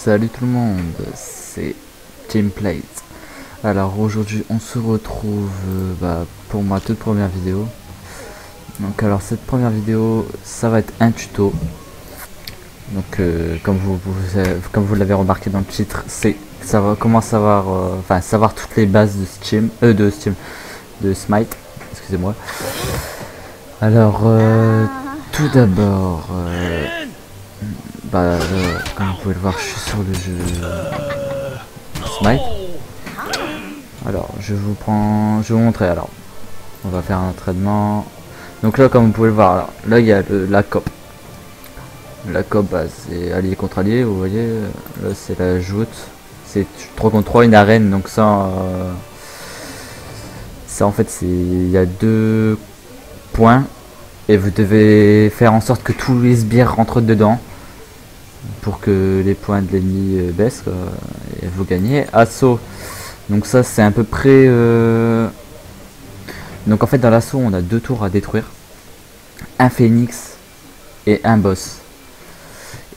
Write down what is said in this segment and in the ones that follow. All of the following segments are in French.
Salut tout le monde, c'est Teamplate. Alors aujourd'hui on se retrouve pour ma toute première vidéo. Donc alors cette première vidéo ça va être un tuto. Donc comme vous l'avez remarqué dans le titre, c'est ça va comment savoir toutes les bases de Smite, excusez-moi. Alors tout d'abord comme vous pouvez le voir, je suis sur le jeu Smite. Alors je vais vous montrer. Alors on va faire un entraînement. Donc là, comme vous pouvez le voir, alors, là il y a la COP. La COP, c'est allié contre allié, vous voyez. Là c'est la joute. C'est 3 contre 3, une arène. Donc ça en fait, il y a 2 points. Et vous devez faire en sorte que tous les sbires rentrent dedans. Pour que les points de l'ennemi baissent, et vous gagnez. Assaut, donc ça c'est à peu près donc en fait dans l'assaut on a 2 tours à détruire, un phénix et un boss.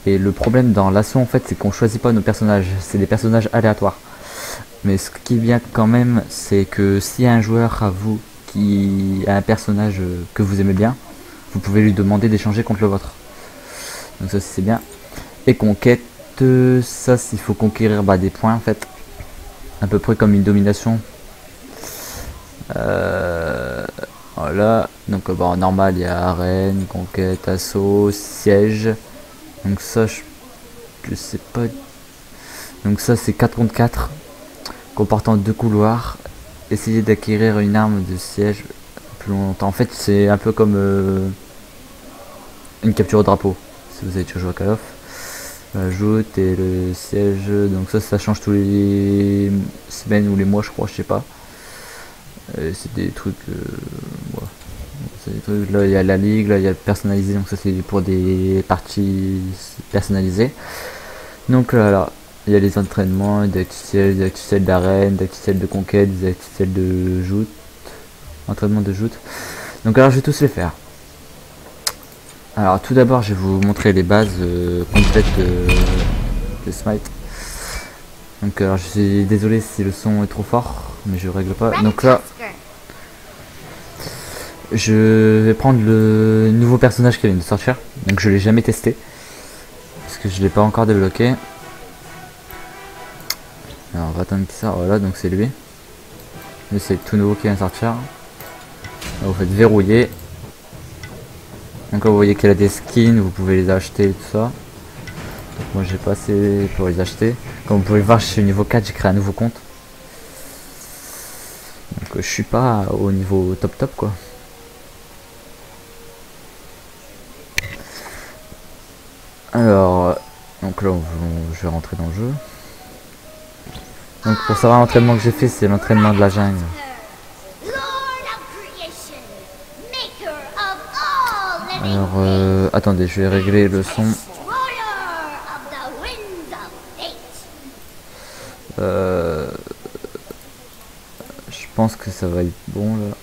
Et le problème dans l'assaut en fait c'est qu'on choisit pas nos personnages, c'est des personnages aléatoires. Mais ce qui est bien quand même, c'est que si un joueur à vous qui a un personnage que vous aimez bien, vous pouvez lui demander d'échanger contre le vôtre. Donc ça c'est bien. Et conquête, ça il faut conquérir des points en fait, à peu près comme une domination. Voilà, donc en normal il y a arène, conquête, assaut, siège. Donc ça je sais pas. Donc ça c'est 4 contre 4 comportant 2 couloirs. Essayez d'acquérir une arme de siège plus longtemps. En fait c'est un peu comme une capture au drapeau si vous avez toujours joué à Call of. Ajoute et le siège, donc ça change tous les semaines ou les mois je crois, je sais pas. C'est des trucs, c'est des trucs, là il y a la ligue, là il y a personnalisé, donc ça c'est pour des parties personnalisées. Donc là il y a les entraînements, des actifs d'arène, des actifs de conquête, des actifs de joute, entraînement de joute. Donc alors je vais tous les faire. Alors tout d'abord je vais vous montrer les bases complètes de Smite. Donc alors je suis désolé si le son est trop fort, mais je règle pas. Donc là je vais prendre le nouveau personnage qui vient de sortir. Donc je l'ai jamais testé parce que je l'ai pas encore débloqué. Alors on va attendre qu'il sorte. Voilà, donc c'est lui. Lui c'est tout nouveau qui vient de sortir. Alors, vous faites verrouiller. Donc là vous voyez qu'il a des skins, vous pouvez les acheter et tout ça. Donc moi j'ai pas assez pour les acheter. Comme vous pouvez le voir, je suis au niveau 4, j'ai créé un nouveau compte. Donc je suis pas au niveau top quoi. Alors donc là je vais rentrer dans le jeu. Donc pour savoir l'entraînement que j'ai fait, c'est l'entraînement de la jungle. Alors attendez, je vais régler le son. Je pense que ça va être bon là.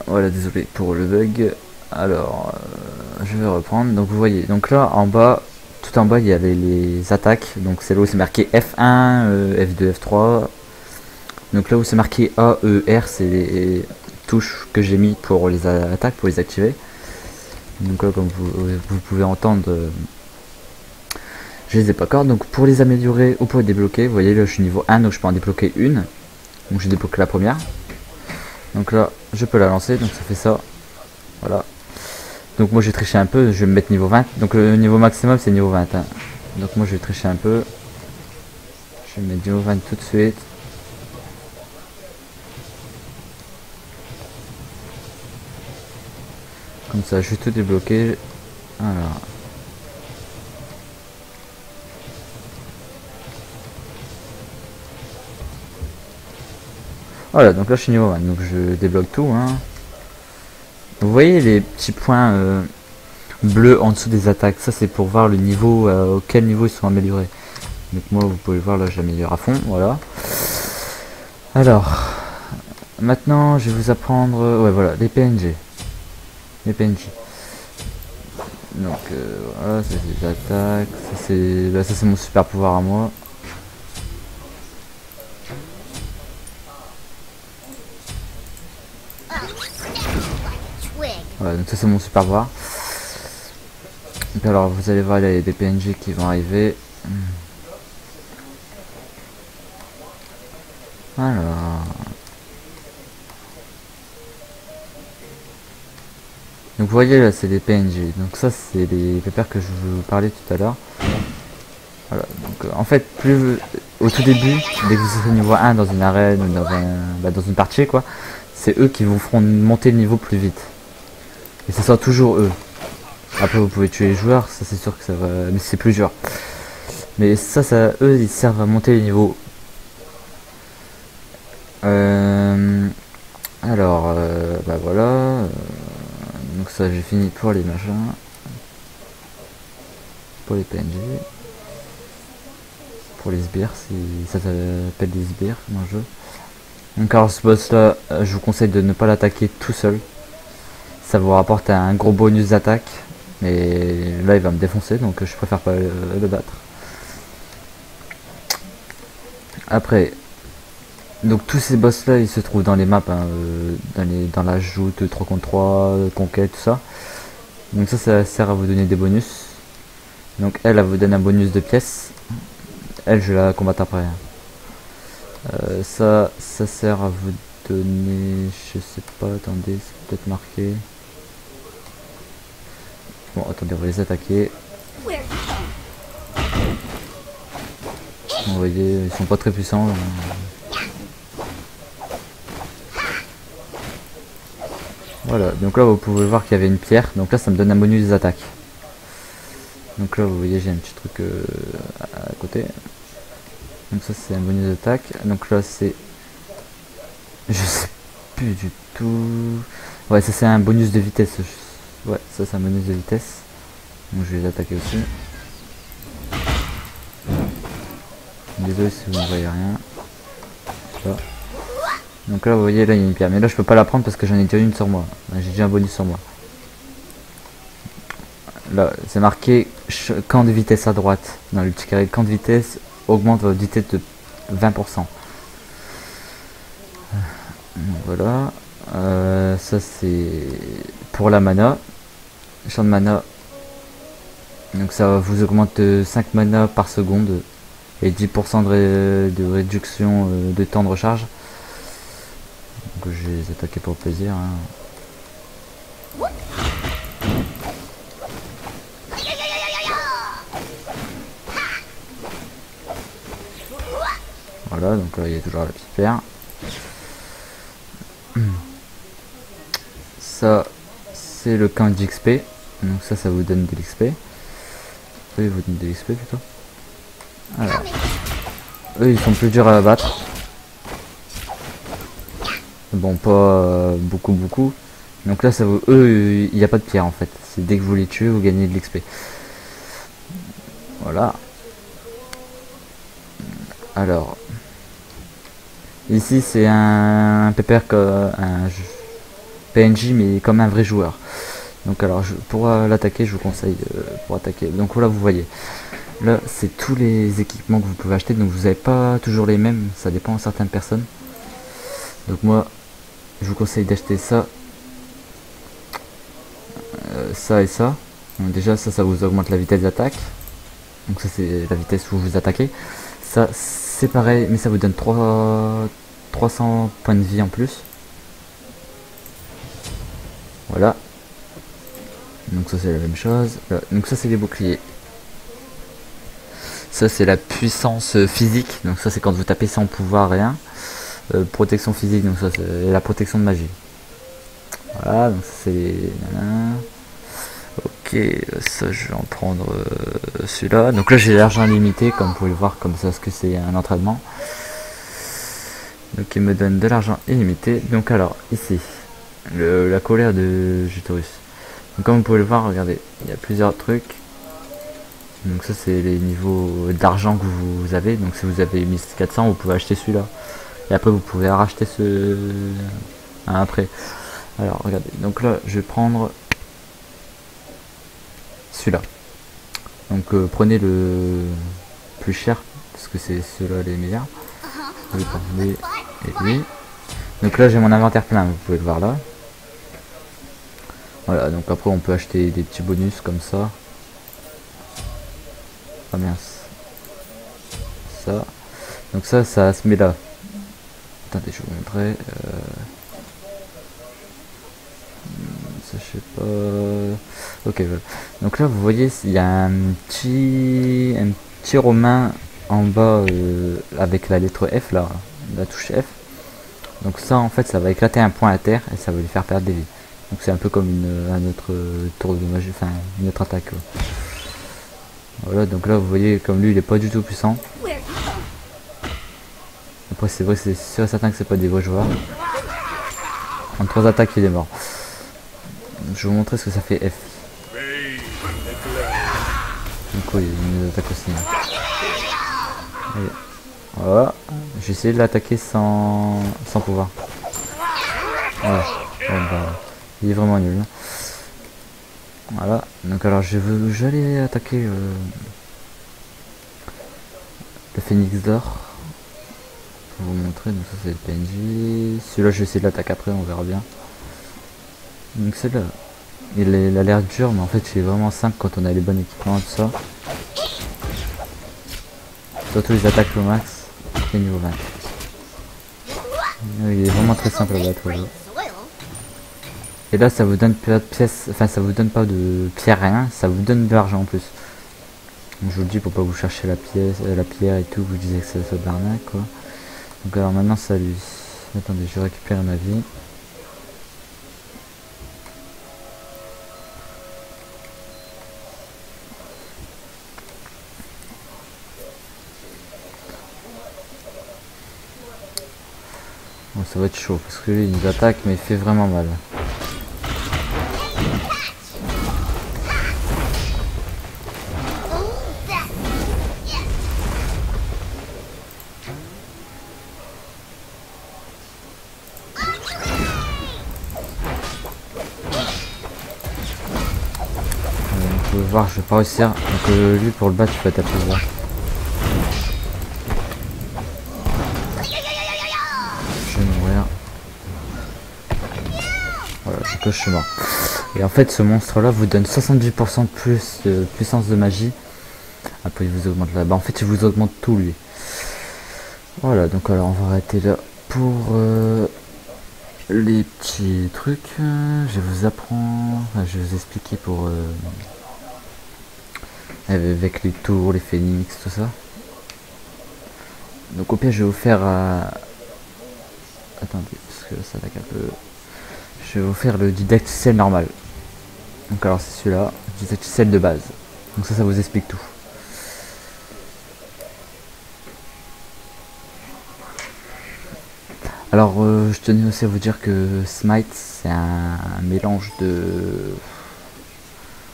Voilà, désolé pour le bug. Alors je vais reprendre. Donc vous voyez, donc là en bas, tout en bas il y avait les attaques. Donc c'est là où c'est marqué F1, F2, F3. Donc là où c'est marqué A, E, R, c'est les touches que j'ai mis pour les attaques, pour les activer. Donc là comme vous pouvez entendre, je les ai pas encore. Donc pour les améliorer ou pour les débloquer, vous voyez là je suis niveau 1, donc je peux en débloquer une. Donc j'ai débloqué la première. Donc là je peux la lancer, donc ça fait ça. Voilà. Donc moi je vais tricher un peu, je vais me mettre niveau 20. Donc le niveau maximum c'est niveau 20. Hein. Donc moi je vais tricher un peu. Je vais mettre niveau 20 tout de suite. Comme ça, je vais tout débloquer. Alors. Voilà, donc là je suis niveau 20, donc je débloque tout. Hein. Vous voyez les petits points bleus en dessous des attaques. Ça c'est pour voir le niveau, auquel niveau ils sont améliorés. Donc moi vous pouvez le voir là, j'améliore à fond. Voilà. Alors, maintenant je vais vous apprendre, ouais voilà, les PNG. Les PNJ. Donc voilà, ça c'est des attaques, ça c'est mon super pouvoir à moi. Voilà, donc ça c'est mon super pouvoir. Donc alors vous allez voir, il y a des PNJ qui vont arriver. Alors... Donc vous voyez là c'est des PNJ, donc ça c'est les pépères que je vous parlais tout à l'heure. Voilà, donc en fait au tout début, dès que vous serez niveau 1 dans une arène ou dans une partie quoi, c'est eux qui vous feront monter le niveau plus vite. Et ce sera toujours eux. Après vous pouvez tuer les joueurs, ça c'est sûr que ça va, mais c'est plus dur. Mais ça eux ils servent à monter les niveaux. Alors bah voilà. Donc ça j'ai fini pour les machins. Pour les PNJ. Pour les sbires, si ça s'appelle des sbires dans le jeu. Donc alors ce boss là, je vous conseille de ne pas l'attaquer tout seul. Ça vous rapporte un gros bonus d'attaque. Mais là il va me défoncer, donc je préfère pas le battre. Après, donc tous ces boss là ils se trouvent dans les maps, hein, dans la joute 3 contre 3, conquête, tout ça. Donc ça sert à vous donner des bonus. Donc elle vous donne un bonus de pièces. Elle je la combatte après. Ça sert à vous donner, je sais pas, attendez, c'est peut-être marqué. Bon attendez, on va les attaquer. Vous voyez, ils sont pas très puissants. Voilà, donc là vous pouvez voir qu'il y avait une pierre, donc là ça me donne un bonus des attaques. Donc là vous voyez j'ai un petit truc à côté. Donc ça c'est un bonus d'attaque. Donc là c'est... Je sais plus du tout... Ouais ça c'est un bonus de vitesse. Ouais ça c'est un bonus de vitesse. Donc je vais les attaquer aussi. Désolé si vous ne voyez rien. Là. Donc là vous voyez là il y a une pierre. Mais là je peux pas la prendre parce que j'en ai déjà une sur moi. J'ai déjà un bonus sur moi. Là c'est marqué camp de vitesse à droite. Dans le petit carré, camp de vitesse augmente votre vitesse de 20%. Voilà. Ça c'est pour la mana. Champ de mana. Donc ça vous augmente de 5 mana par seconde. Et 10% de réduction de temps de recharge. Donc je vais les attaquer pour le plaisir. Hein. Voilà, donc là il y a toujours la petite pierre. Ça c'est le camp d'XP. Donc ça vous donne de l'XP. Eux ils vous donnent de l'XP plutôt. Alors, eux ils sont plus durs à abattre. Bon pas beaucoup. Donc là ça vous... Eux il n'y a pas de pierre en fait. C'est dès que vous les tuez vous gagnez de l'XP. Voilà. Alors. Ici c'est un pépère un PNJ mais comme un vrai joueur. Donc alors pour l'attaquer je vous conseille pour attaquer. Donc voilà vous voyez. Là c'est tous les équipements que vous pouvez acheter. Donc vous n'avez pas toujours les mêmes. Ça dépend de certaines personnes. Donc moi je vous conseille d'acheter ça. Ça et ça. Donc déjà ça vous augmente la vitesse d'attaque. Donc ça c'est la vitesse où vous attaquez. Ça c'est pareil mais ça vous donne 300 points de vie en plus. Voilà. Donc ça c'est la même chose. Donc ça c'est les boucliers. Ça c'est la puissance physique. Donc ça c'est quand vous tapez sans pouvoir rien. Protection physique. Donc ça c'est la protection de magie. Voilà. Donc ça c'est... Ok. Ça je vais en prendre celui-là. Donc là j'ai l'argent limité comme vous pouvez le voir comme ça. Parce que c'est un entraînement. Donc il me donne de l'argent illimité. Donc alors ici. La colère de Jutorus. Donc comme vous pouvez le voir, regardez, il y a plusieurs trucs. Donc ça c'est les niveaux d'argent que vous avez. Donc si vous avez 1400 vous pouvez acheter celui-là. Et après vous pouvez racheter ce... après. Alors regardez, donc là je vais prendre celui-là. Donc prenez le plus cher parce que c'est ceux-là les meilleurs. Lui et lui. Donc là j'ai mon inventaire plein, vous pouvez le voir là. Voilà, donc après on peut acheter des petits bonus comme ça. Ah mince. Ça. Donc ça se met là. Attendez, je vais vous montrer. Ça je sais pas. Ok, voilà. Donc là vous voyez il y a un petit romain en bas avec la lettre F là, la touche F. Donc ça en fait ça va éclater un point à terre et ça va lui faire perdre des vies. Donc c'est un peu comme un autre tour de magie, enfin une autre attaque. Quoi. Voilà, donc là vous voyez comme lui il est pas du tout puissant. Après c'est vrai, c'est sûr et certain que c'est pas des vrais joueurs. En 3 attaques il est mort. Je vais vous montrer ce que ça fait F. Donc oui, il y a une attaque aussi. Et voilà, j'ai essayé de l'attaquer sans pouvoir. Voilà. Bon, bah, il est vraiment nul. Voilà, donc alors j'allais attaquer le phénix d'or. Pour vous montrer, donc ça c'est le PNJ. Celui-là je vais essayer de l'attaquer après, on verra bien. Donc c'est là. Il a l'air dur, mais en fait c'est vraiment simple quand on a les bons équipements et tout ça. Surtout les attaques au max et niveau 20. Il est vraiment très simple à battre. Et là ça vous donne pas de pièces, enfin ça vous donne pas de pierre rien, ça vous donne de l'argent en plus. Donc, je vous le dis pour pas vous chercher la pierre et tout, vous disiez que c'est de l'arnaque quoi. Donc alors maintenant ça lui. Attendez, je vais récupérer ma vie. Bon, ça va être chaud parce que lui il nous attaque mais il fait vraiment mal. Vous pouvez voir, je vais pas réussir. Donc lui pour le battre, il faut être à plus bas. Je vais mourir. Voilà, donc là je suis mort. Et en fait ce monstre là vous donne 70% de plus de puissance de magie. Après il vous augmente là-bas. En fait il vous augmente tout lui. Voilà, donc alors on va arrêter là pour les petits trucs. Je vais vous apprendre, enfin, je vais vous expliquer pour avec les tours, les phénix, tout ça. Donc au pire je vais vous faire attendez, parce que ça lag un peu. Je vais vous faire le didacticiel normal. Donc alors c'est celui-là, didacticiel de base. Donc ça vous explique tout. Alors je tenais aussi à vous dire que Smite c'est un mélange de...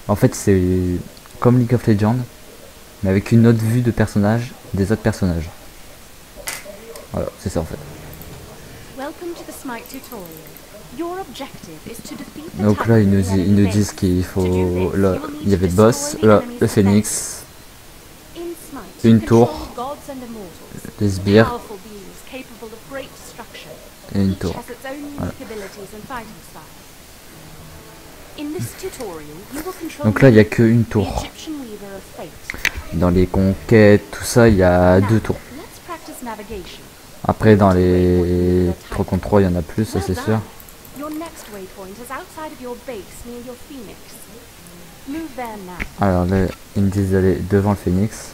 En fait c'est comme League of Legends, mais avec une autre vue de personnage des autres personnages. Voilà, c'est ça en fait. Donc là ils nous disent qu'il faut... Là il y avait le boss, là le phénix, une tour, des sbires et une tour. Voilà. Donc là il n'y a qu'une tour. Dans les conquêtes, tout ça, il y a 2 tours. Après dans les 3 contre 3 il y en a plus, ça c'est sûr. Alors là ils me disent d'aller devant le phénix.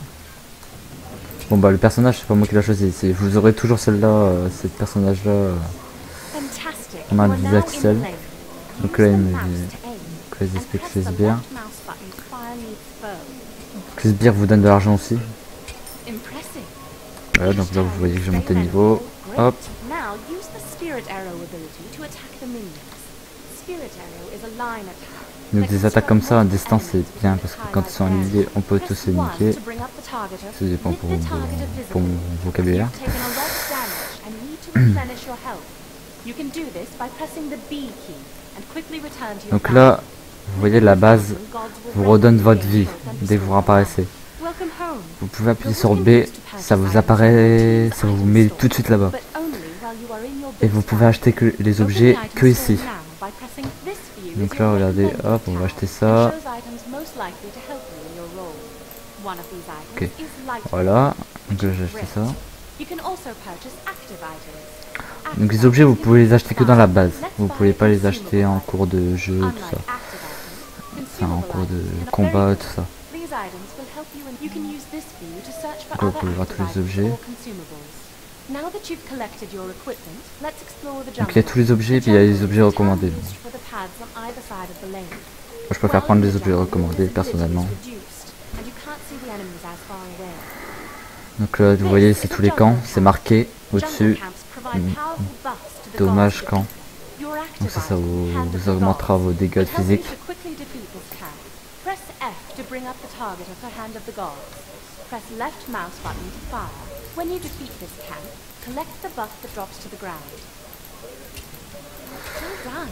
Bon bah le personnage c'est pas moi qui l'a choisi, vous aurez toujours celle-là, cette personnage là on a des axels. Donc là il me dit que les explique que les sbires. Que les sbires vous donnent de l'argent aussi. Voilà, donc là vous voyez que j'ai monté de niveau. Hop. Donc des attaques comme ça à distance c'est bien parce que quand ils sont alliés on peut tous les niquer. Ça dépend pour mon vocabulaire. Donc là vous voyez la base vous redonne votre vie dès que vous réapparaissez. Vous pouvez appuyer sur B, ça vous apparaît, ça vous met tout de suite là-bas. Et vous pouvez acheter que les objets que ici. Donc là, regardez, hop, on va acheter ça. Ok, voilà, donc là j'ai acheté ça. Donc les objets, vous pouvez les acheter que dans la base. Vous pouvez pas les acheter en cours de jeu, tout ça. Enfin, en cours de combat, tout ça. Donc là, vous pouvez voir tous les objets. Donc il y a tous les objets et puis il y a les objets recommandés. Moi, je préfère prendre les objets recommandés personnellement. Donc là, vous voyez, c'est tous les camps, c'est marqué au-dessus. Dommage camp. Donc ça vous augmentera vos dégâts physiques.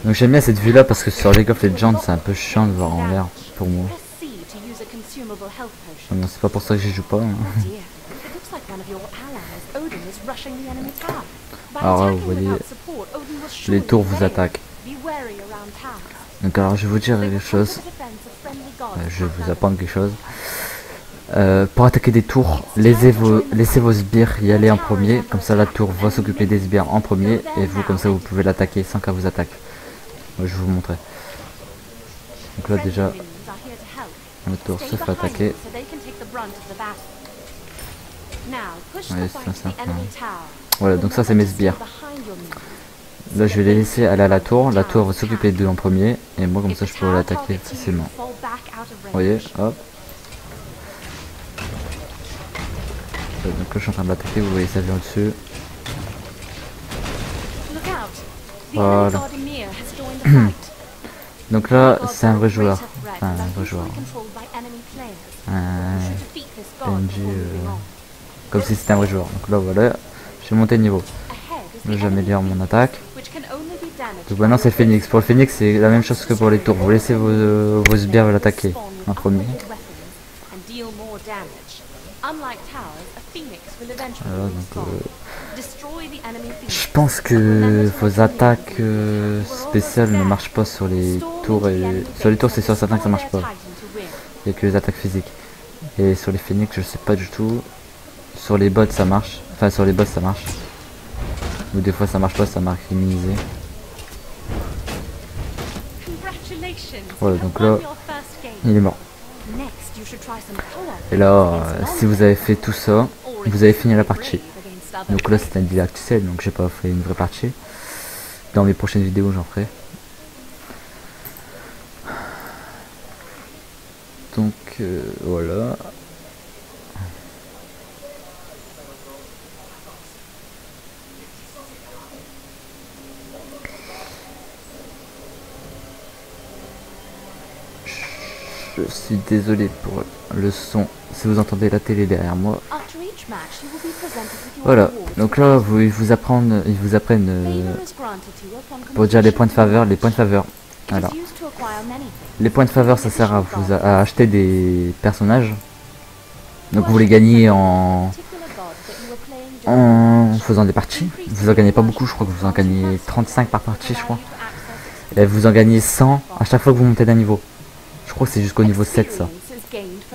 Donc j'aime bien cette vue là parce que sur League of Legends c'est un peu chiant de voir en l'air pour moi. Non, c'est pas pour ça que j'y joue pas. Hein. Alors là vous voyez, les tours vous attaquent. Donc alors je vais vous dire quelque chose. Je vais vous apprendre quelque chose. Pour attaquer des tours, laissez vos sbires y aller en premier, comme ça la tour va s'occuper des sbires en premier, et vous comme ça vous pouvez l'attaquer sans qu'elle vous attaque. Moi, je vais vous montrer. Donc là déjà, la tour se fait attaquer. Ouais, voilà, donc ça c'est mes sbires. Là je vais les laisser aller à la tour va s'occuper d'eux en premier, et moi comme ça je peux l'attaquer facilement. Vous voyez, hop. Donc là je suis en train de l'attaquer, vous voyez ça vient au-dessus. Voilà. Donc là c'est un vrai joueur. Enfin un vrai joueur. PNJ, comme si c'était un vrai joueur. Donc là voilà, j'ai monté de niveau. Là j'améliore mon attaque. Donc maintenant c'est le phénix. Pour le phénix c'est la même chose que pour les tours. Vous laissez vos sbires l'attaquer en premier. Voilà, donc, je pense que vos attaques spéciales ne marchent pas sur les tours. Sur les tours c'est sûr certain que ça marche pas. Il n'y a que les attaques physiques. Et sur les phénix je sais pas du tout. Sur les bots ça marche. Enfin sur les boss ça marche. Ou des fois ça marche pas, ça marque féminisé. Voilà, donc là il est mort. Et là si vous avez fait tout ça, vous avez fini la partie. Donc là c'est un didacticiel, donc j'ai pas fait une vraie partie. Dans mes prochaines vidéos j'en ferai. Donc voilà. Je suis désolé pour le son, si vous entendez la télé derrière moi. Voilà, donc là ils vous apprennent pour dire les points de faveur, Alors, les points de faveur ça sert à acheter des personnages. Donc vous les gagnez en faisant des parties. Vous en gagnez pas beaucoup, je crois que vous en gagnez 35 par partie je crois. Et vous en gagnez 100 à chaque fois que vous montez d'un niveau. Je crois que c'est jusqu'au niveau 7 ça.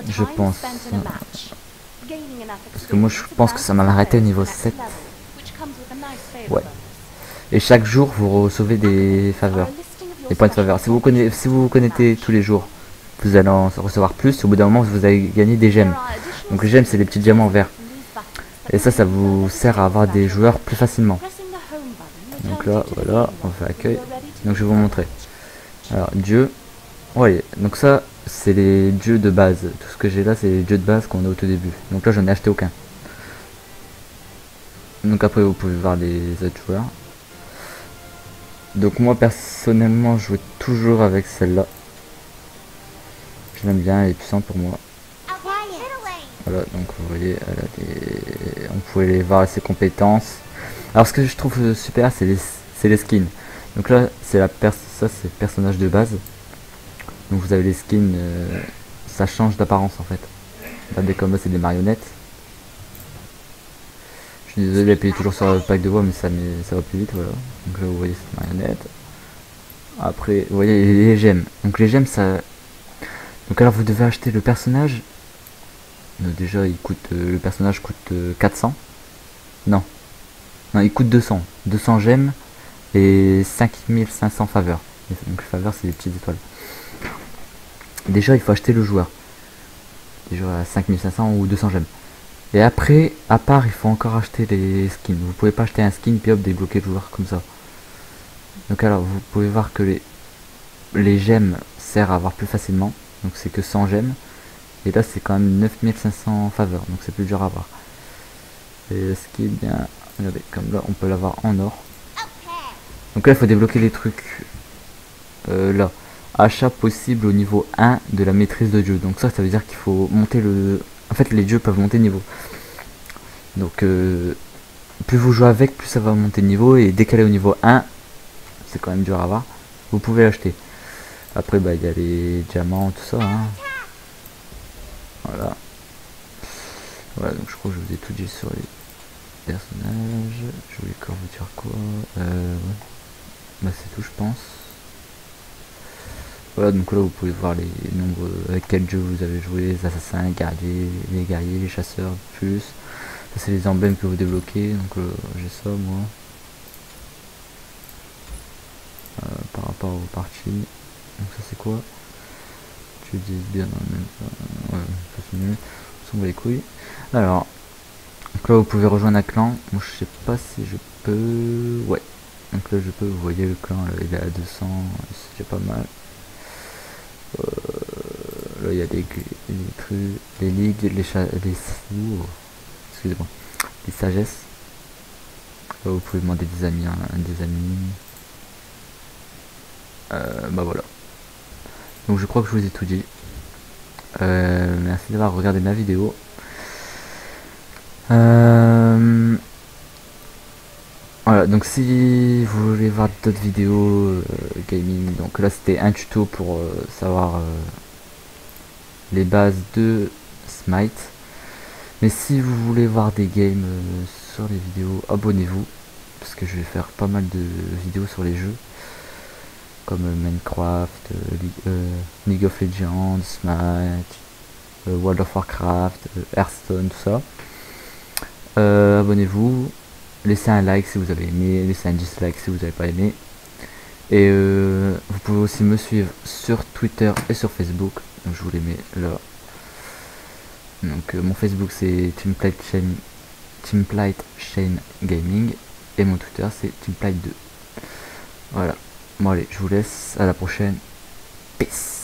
Je pense. Parce que moi je pense que ça m'a arrêté au niveau 7. Ouais. Et chaque jour vous recevez des faveurs. Des points de faveur. Si vous connectez tous les jours, vous allez en recevoir plus. Au bout d'un moment vous allez gagner des gemmes. Donc les gemmes c'est des petits diamants verts. Et ça vous sert à avoir des joueurs plus facilement. Donc là voilà, on fait accueil. Donc je vais vous montrer. Alors dieu. Ouais, donc ça c'est les dieux de base. Tout ce que j'ai là c'est les dieux de base qu'on a au tout début. Donc là j'en ai acheté aucun. Donc après vous pouvez voir les autres joueurs. Donc moi personnellement je joue toujours avec celle-là. Je l'aime bien, elle est puissante pour moi. Voilà, donc vous voyez, on pouvait les voir ses compétences. Alors ce que je trouve super c'est les skins. Donc là c'est ça c'est le personnage de base. Donc vous avez les skins, ça change d'apparence en fait. Regardez comme là c'est des marionnettes. Je suis désolé d'appuyer toujours sur le pack de voix mais ça va plus vite, voilà. Donc là vous voyez cette marionnette. Après vous voyez les gemmes. Donc les gemmes ça... Donc alors vous devez acheter le personnage. Donc déjà il coûte, le personnage coûte 400. Non. Non il coûte 200. 200 gemmes et 5500 faveurs. Donc les faveurs c'est des petites étoiles. Déjà il faut acheter le joueur. Déjà à 5500 ou 200 gemmes. Et après, à part, il faut encore acheter les skins. Vous pouvez pas acheter un skin puis hop débloquer le joueur comme ça. Donc alors vous pouvez voir que les gemmes servent à avoir plus facilement. Donc c'est que 100 gemmes. Et là c'est quand même 9500 faveurs. Donc c'est plus dur à avoir. Et ce qui est bien, regardez, comme là on peut l'avoir en or. Donc là il faut débloquer les trucs. Là. Achat possible au niveau 1 de la maîtrise de jeu. Donc ça veut dire qu'il faut monter le... En fait les jeux peuvent monter niveau. Donc plus vous jouez avec, plus ça va monter de niveau. Et dès qu'elle est au niveau 1, c'est quand même dur à avoir, vous pouvez l'acheter. Après bah il y a les diamants, tout ça. Hein. Voilà. Voilà, donc je crois que je vous ai tout dit sur les personnages. Je voulais encore vous dire quoi. Ouais. Bah c'est tout je pense. Voilà, donc là vous pouvez voir les nombres avec quel jeu vous avez joué, les assassins, les guerriers, les chasseurs, plus. Ça c'est les emblèmes que vous débloquez, donc j'ai ça moi. Par rapport aux parties. Donc ça c'est quoi? Tu dis bien dans le même... ouais, ça c'est mieux. On s'en bat les couilles. Alors, donc là vous pouvez rejoindre un clan. Moi je sais pas si je peux... Ouais. Donc là je peux, vous voyez le clan, là, il est à 200, c'est déjà pas mal. Là il y a des trucs, les ligues, excusez-moi, les sagesses. Là vous pouvez demander des amis, bah voilà. Donc je crois que je vous ai tout dit. Merci d'avoir regardé ma vidéo. Voilà, donc si vous voulez voir d'autres vidéos gaming, donc là c'était un tuto pour savoir les bases de Smite. Mais si vous voulez voir des games sur les vidéos, abonnez-vous, parce que je vais faire pas mal de vidéos sur les jeux, comme Minecraft, League of Legends, Smite, World of Warcraft, Hearthstone, tout ça. Abonnez-vous, laissez un like si vous avez aimé, laissez un dislike si vous n'avez pas aimé. Et vous pouvez aussi me suivre sur Twitter et sur Facebook. Donc je vous les mets là. Donc mon Facebook c'est Teamplate Chain Gaming. Et mon Twitter c'est Teamplate2. Voilà. Bon allez, je vous laisse. À la prochaine. Peace.